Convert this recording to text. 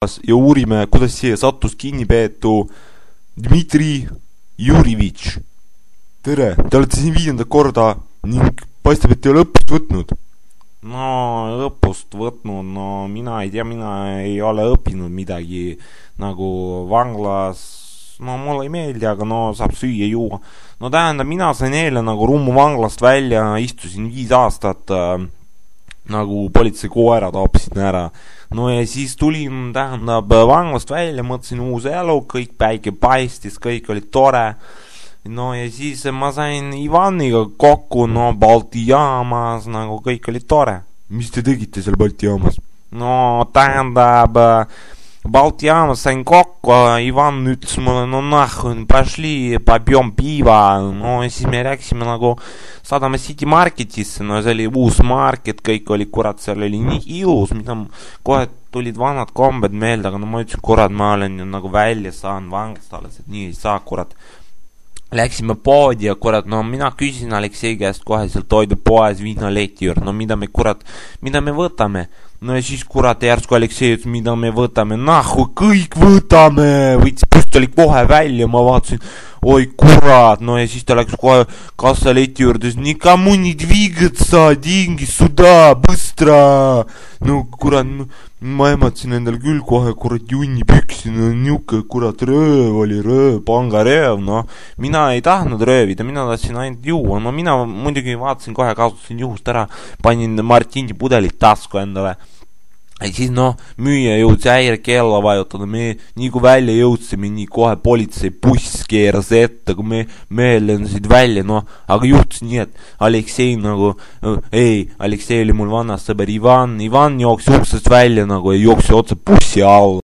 ja uurime, kuidas siia sattus kinnipeetu Dmitri Jurjevitš. Tere, te olete siin 5. korda ning paistab, et ei ole õppust võtnud. No õppust võtnud, no mina ei tea, mina ei ole õppinud midagi nagu vanglas, no mulle ei meeldi, aga no saab süüa juua. No tähendab, mina sain eile nagu Rummu vanglast välja, istusin 5 aastat nagu politsei koera tapsin ära. No ja siis tulin, tähendab, vanglast välja, mõtlesin uus elu, kõik päike paistis, kõik oli tore. No ja siis ma sain Ivaniga kokku, no Balti jaamas, nagu kõik oli tore. Mis te tegite seal Balti jaamas? No tähendab, Balti jaamas sain kokku, Ivan ütles mulle, no nahku, pashli, popjom piiva. No ja siis me rääkisime nagu Sadama City Marketisse, no see oli uus market, kõik oli, kurat, seal oli nii ilus, mida kohe tulid vanad kombed meelde, aga no ma ütlesin, kurat, ma olen ju nagu välja saan vanglast alles, et nii ei saa, kurat. Läksime poodi ja kurat, no mina küsisin Aleksei käest kohe seal toidupoes viinaleti juurde, no mida me võtame? No ja siis kurat järsku Aleksei ütles, mida me võtame? Nahku, kõik võtame! Võttis püstoli kohe välja, ma vaatasin, oi kurat, no ja siis ta läks kohe kassaleti juurde, nikamu не двигаться, деньги сюда, быстро! No kurat, ma ematasin endale küll kohe kurat junni püksi, no niuke kurat rööv oli, pangarööv, no mina ei tahtnud röövida, mina tahtsin ainult juua, no mina muidugi vaatasin kohe, kasutasin juhust ära, panin Martini pudelit tasku endale. Ja siis noh, müüja jõudis häirekella vajutada, me nii kui välja jõudsime, nii kohe politsei buss keeras ette, kui me lendasid välja, noh, aga juhtus nii, et Aleksei nagu, Aleksei oli mul vanast sõber Ivan jooksis uksest välja nagu ja jooksis otse bussi alla.